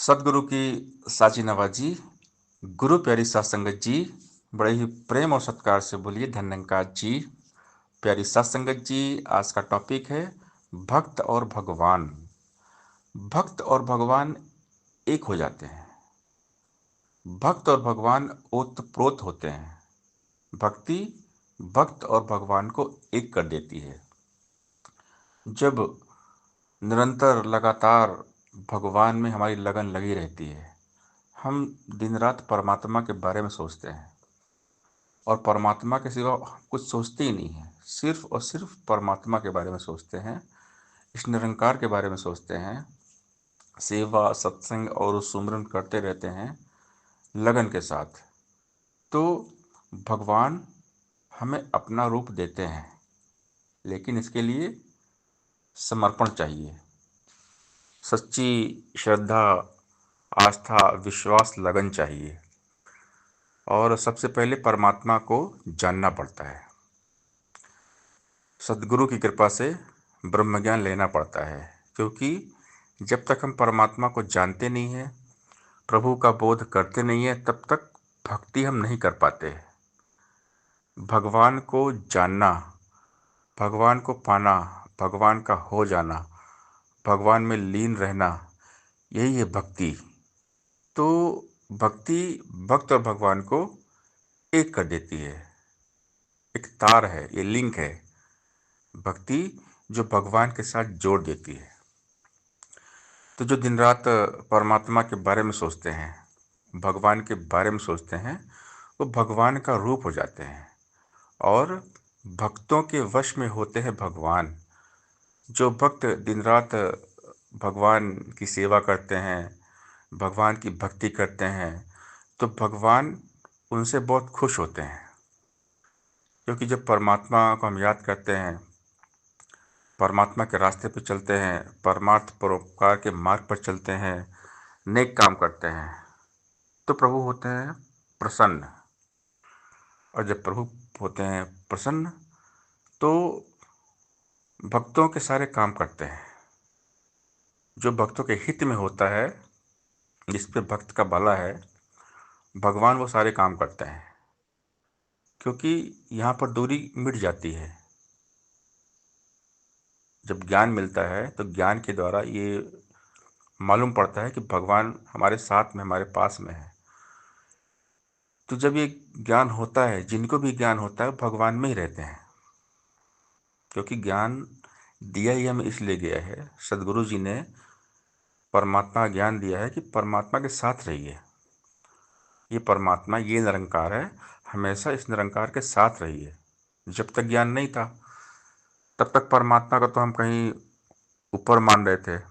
सदगुरु की साची नवाजी, गुरु प्यारी सात संगत जी, बड़े ही प्रेम और सत्कार से बोलिए धन्यंकार जी। प्यारी सात संगत जी, आज का टॉपिक है भक्त और भगवान। भक्त और भगवान एक हो जाते हैं। भक्त और भगवान ओतप्रोत होते हैं। भक्ति भक्त और भगवान को एक कर देती है। जब निरंतर लगातार भगवान में हमारी लगन लगी रहती है, हम दिन रात परमात्मा के बारे में सोचते हैं और परमात्मा के सिवा कुछ सोचते ही नहीं हैं। सिर्फ और सिर्फ परमात्मा के बारे में सोचते हैं, इस निरंकार के बारे में सोचते हैं। सेवा सत्संग और सुमरन करते रहते हैं लगन के साथ। तो भगवान हमें अपना रूप देते हैं, लेकिन इसके लिए समर्पण चाहिए। सच्ची श्रद्धा, आस्था, विश्वास, लगन चाहिए। और सबसे पहले परमात्मा को जानना पड़ता है। सद्गुरु की कृपा से ब्रह्म ज्ञान लेना पड़ता है, क्योंकि जब तक हम परमात्मा को जानते नहीं हैं, प्रभु का बोध करते नहीं हैं, तब तक भक्ति हम नहीं कर पाते। भगवान को जानना, भगवान को पाना, भगवान का हो जाना, भगवान में लीन रहना, यही है भक्ति। तो भक्ति भक्त और भगवान को एक कर देती है। एक तार है, ये लिंक है भक्ति, जो भगवान के साथ जोड़ देती है। तो जो दिन रात परमात्मा के बारे में सोचते हैं, भगवान के बारे में सोचते हैं, वो भगवान का रूप हो जाते हैं और भक्तों के वश में होते हैं भगवान। जो भक्त दिन रात भगवान की सेवा करते हैं, भगवान की भक्ति करते हैं, तो भगवान उनसे बहुत खुश होते हैं। क्योंकि जब परमात्मा को हम याद करते हैं, परमात्मा के रास्ते पर चलते हैं, परमार्थ परोपकार के मार्ग पर चलते हैं, नेक काम करते हैं, तो प्रभु होते हैं प्रसन्न। और जब प्रभु होते हैं प्रसन्न, तो भक्तों के सारे काम करते हैं। जो भक्तों के हित में होता है, जिस पे भक्त का भला है, भगवान वो सारे काम करते हैं। क्योंकि यहाँ पर दूरी मिट जाती है। जब ज्ञान मिलता है तो ज्ञान के द्वारा ये मालूम पड़ता है कि भगवान हमारे साथ में, हमारे पास में है। तो जब ये ज्ञान होता है, जिनको भी ज्ञान होता है, भगवान में ही रहते हैं। क्योंकि ज्ञान दिया ही हमें इसलिए गया है, सदगुरु जी ने परमात्मा का ज्ञान दिया है कि परमात्मा के साथ रहिए। ये परमात्मा, ये निरंकार है, हमेशा इस निरंकार के साथ रहिए। जब तक ज्ञान नहीं था, तब तक परमात्मा को तो हम कहीं ऊपर मान रहे थे,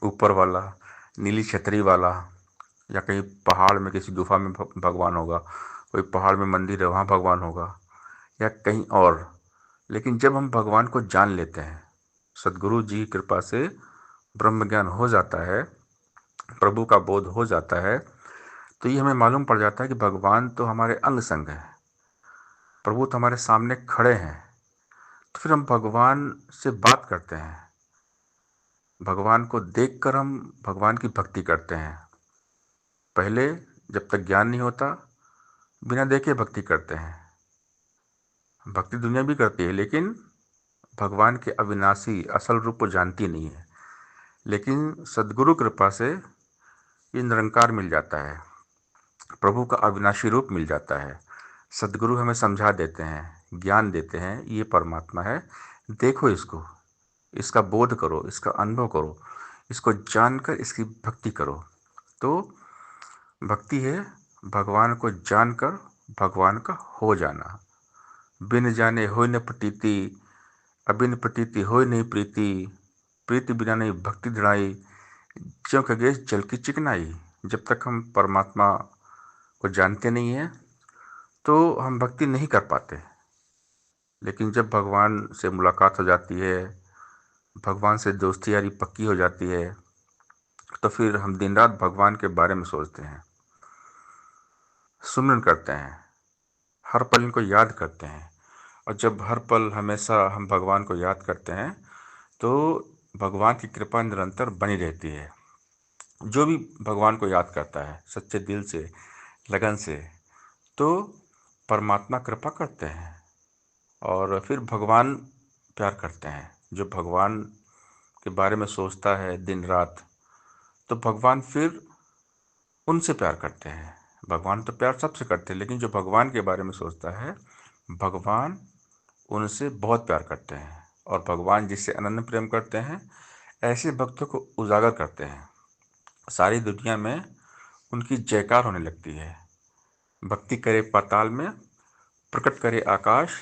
ऊपर वाला, नीली छतरी वाला, या कहीं पहाड़ में किसी गुफा में भगवान होगा, कोई पहाड़ में मंदिर है वहाँ भगवान होगा, या कहीं और। लेकिन जब हम भगवान को जान लेते हैं, सदगुरु जी की कृपा से ब्रह्म ज्ञान हो जाता है, प्रभु का बोध हो जाता है, तो ये हमें मालूम पड़ जाता है कि भगवान तो हमारे अंग संग है, प्रभु तो हमारे सामने खड़े हैं। तो फिर हम भगवान से बात करते हैं, भगवान को देखकर हम भगवान की भक्ति करते हैं। पहले जब तक ज्ञान नहीं होता, बिना देखे भक्ति करते हैं। भक्ति दुनिया भी करती है, लेकिन भगवान के अविनाशी असल रूप को जानती नहीं है। लेकिन सद्गुरु कृपा से ये निरंकार मिल जाता है, प्रभु का अविनाशी रूप मिल जाता है। सद्गुरु हमें समझा देते हैं, ज्ञान देते हैं, ये परमात्मा है, देखो इसको, इसका बोध करो, इसका अनुभव करो, इसको जानकर इसकी भक्ति करो। तो भक्ति है भगवान को जानकर भगवान का हो जाना। बिन जाने होय न प्रतीति, अबिन प्रतीति होय नहीं प्रीति, प्रीति बिना नहीं भक्ति दृढ़ाई, ज्यों खगेश जल की चिकनाई। जब तक हम परमात्मा को जानते नहीं हैं, तो हम भक्ति नहीं कर पाते। लेकिन जब भगवान से मुलाकात हो जाती है, भगवान से दोस्ती यारी पक्की हो जाती है, तो फिर हम दिन रात भगवान के बारे में सोचते हैं, सुमिरन करते हैं, हर पल इनको याद करते हैं। और जब हर पल हमेशा हम भगवान को याद करते हैं, तो भगवान की कृपा निरंतर बनी रहती है। जो भी भगवान को याद करता है सच्चे दिल से, लगन से, तो परमात्मा कृपा करते हैं और फिर भगवान प्यार करते हैं। जो भगवान के बारे में सोचता है दिन रात, तो भगवान फिर उनसे प्यार करते हैं। भगवान तो प्यार सबसे करते हैं, लेकिन जो भगवान के बारे में सोचता है, भगवान उनसे बहुत प्यार करते हैं। और भगवान जिससे अनन्य प्रेम करते हैं, ऐसे भक्तों को उजागर करते हैं। सारी दुनिया में उनकी जयकार होने लगती है। भक्ति करे पाताल में, प्रकट करे आकाश,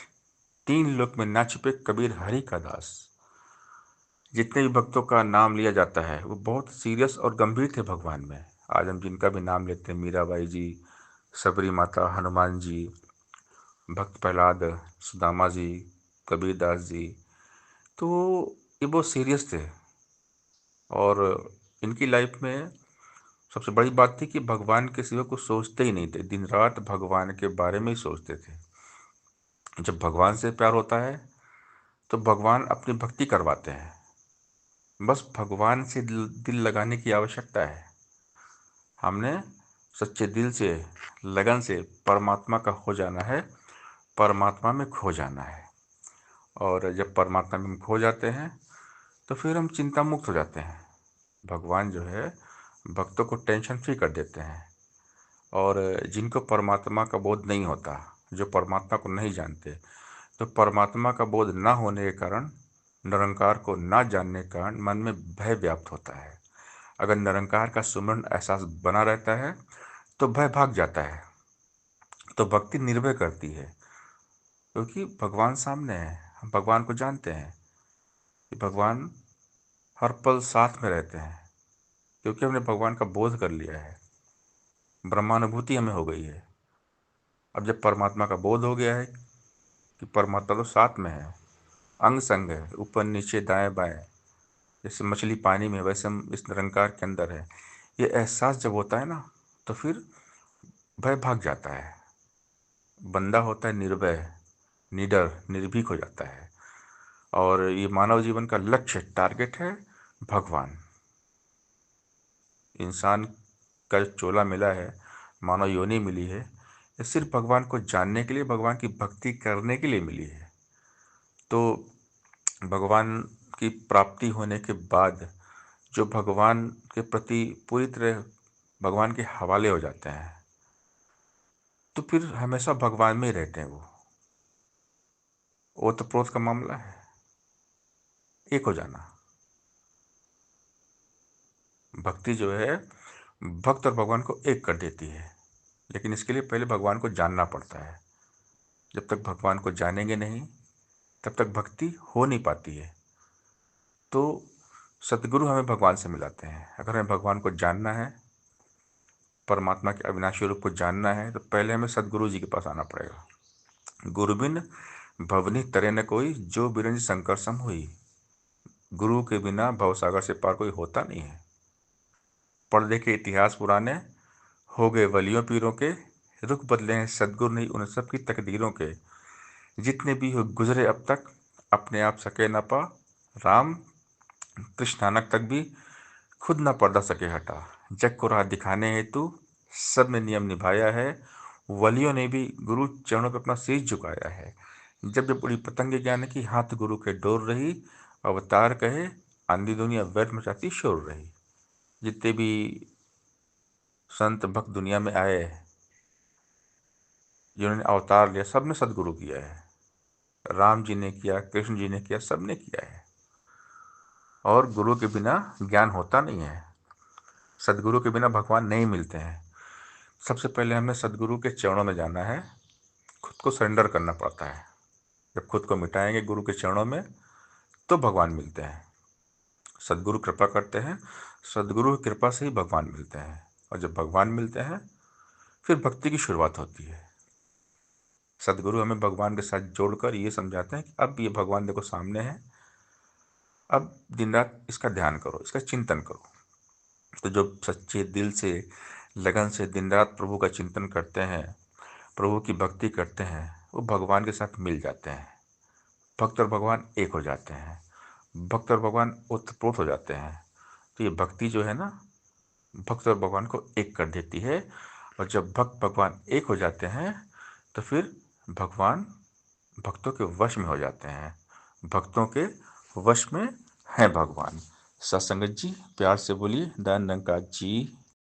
तीन लोक में ना छिपे कबीर हरि का दास। जितने भी भक्तों का नाम लिया जाता है वो बहुत सीरियस और गंभीर थे भगवान में। आज हम जिनका भी नाम लेते हैं, मीराबाई जी, सबरी माता, हनुमान जी, भक्त प्रहलाद, सुदामा जी, कबीरदास जी, तो ये बहुत सीरियस थे। और इनकी लाइफ में सबसे बड़ी बात थी कि भगवान के सिवा कुछ सोचते ही नहीं थे, दिन रात भगवान के बारे में ही सोचते थे। जब भगवान से प्यार होता है तो भगवान अपनी भक्ति करवाते हैं। बस भगवान से दिल लगाने की आवश्यकता है। हमने सच्चे दिल से, लगन से परमात्मा का हो जाना है, परमात्मा में खो जाना है। और जब परमात्मा में हम खो जाते हैं तो फिर हम चिंता मुक्त हो जाते हैं। भगवान जो है भक्तों को टेंशन फ्री कर देते हैं। और जिनको परमात्मा का बोध नहीं होता, जो परमात्मा को नहीं जानते, तो परमात्मा का बोध ना होने के कारण, निरंकार को ना जानने के कारण मन में भय व्याप्त होता है। अगर निरंकार का सुमरण एहसास बना रहता है तो भय भाग जाता है। तो भक्ति निर्भय करती है, क्योंकि भगवान सामने है, हम भगवान को जानते हैं कि भगवान हर पल साथ में रहते हैं, क्योंकि हमने भगवान का बोध कर लिया है, ब्रह्मानुभूति हमें हो गई है। अब जब परमात्मा का बोध हो गया है कि परमात्मा तो साथ में है, अंग संग है, ऊपर नीचे दाएं बाएं, जैसे मछली पानी में वैसे हम इस निरंकार के अंदर है, ये एहसास जब होता है ना, तो फिर भय भाग जाता है। बंदा होता है निर्भय, निडर, निर्भीक हो जाता है। और ये मानव जीवन का लक्ष्य, टारगेट है भगवान। इंसान का जो चोला मिला है, मानव योनि मिली है, ये सिर्फ भगवान को जानने के लिए, भगवान की भक्ति करने के लिए मिली है। तो भगवान की प्राप्ति होने के बाद जो भगवान के प्रति पूरी तरह भगवान के हवाले हो जाते हैं, तो फिर हमेशा भगवान में ही रहते हैं। वो तो प्रोत का मामला है, एक हो जाना। भक्ति जो है भक्त और भगवान को एक कर देती है, लेकिन इसके लिए पहले भगवान को जानना पड़ता है। जब तक भगवान को जानेंगे नहीं, तब तक भक्ति हो नहीं पाती है। तो सदगुरु हमें भगवान से मिलाते हैं। अगर हमें भगवान को जानना है, परमात्मा के अविनाशी रूप को जानना है, तो पहले हमें सदगुरु जी के पास आना पड़ेगा। गुरु बिन भवनी तरे न कोई, जो बिरंज शंकर सम हुई। गुरु के बिना भवसागर से पार कोई होता नहीं है। पढ़ देखे इतिहास पुराने, हो गए वलियों पीरों के, रुख बदले हैं सदगुरु नहीं उन सब की तकदीरों के। जितने भी हो गुजरे अब तक, अपने आप सके न पा। राम कृष्ण नानक तक भी खुद न पर्दा सके हटा। जग को राह दिखाने हेतु सब ने नियम निभाया है। वलियों ने भी गुरु चरणों पर अपना शीश झुकाया है। जब जब उड़ी पतंग ज्ञान की, हाथ गुरु के डोर रही। अवतार कहे आंधी दुनिया व्यर्थ मचाती शोर रही। जितने भी संत भक्त दुनिया में आए, जिन्होंने अवतार लिया, सब ने सदगुरु किया है। राम जी ने किया, कृष्ण जी ने किया, सब ने किया है। और गुरु के बिना ज्ञान होता नहीं है। सदगुरु के बिना भगवान नहीं मिलते हैं। सबसे पहले हमें सदगुरु के चरणों में जाना है, खुद को सरेंडर करना पड़ता है। जब खुद को मिटाएंगे गुरु के चरणों में, तो भगवान मिलते हैं। सदगुरु कृपा करते हैं, सदगुरु की कृपा से ही भगवान मिलते हैं। और जब भगवान मिलते हैं, फिर भक्ति की शुरुआत होती है। सदगुरु हमें भगवान के साथ जोड़कर ये समझाते हैं कि अब ये भगवान देखो सामने है, अब दिन रात इसका ध्यान करो, इसका चिंतन करो। तो जो सच्चे दिल से, लगन से दिन रात प्रभु का चिंतन करते हैं, प्रभु की भक्ति करते हैं, वो भगवान के साथ मिल जाते हैं। भक्त और भगवान एक हो जाते हैं। भक्त और भगवान ओतप्रोत हो जाते हैं। तो ये भक्ति जो है ना, भक्त और भगवान को एक कर देती है। और जब भक्त भगवान एक हो जाते हैं तो फिर भगवान भक्तों के वश में हो जाते हैं, भक्तों के वश में हैं भगवान। सत्संगत जी, प्यार से बोलिए दयानंद जी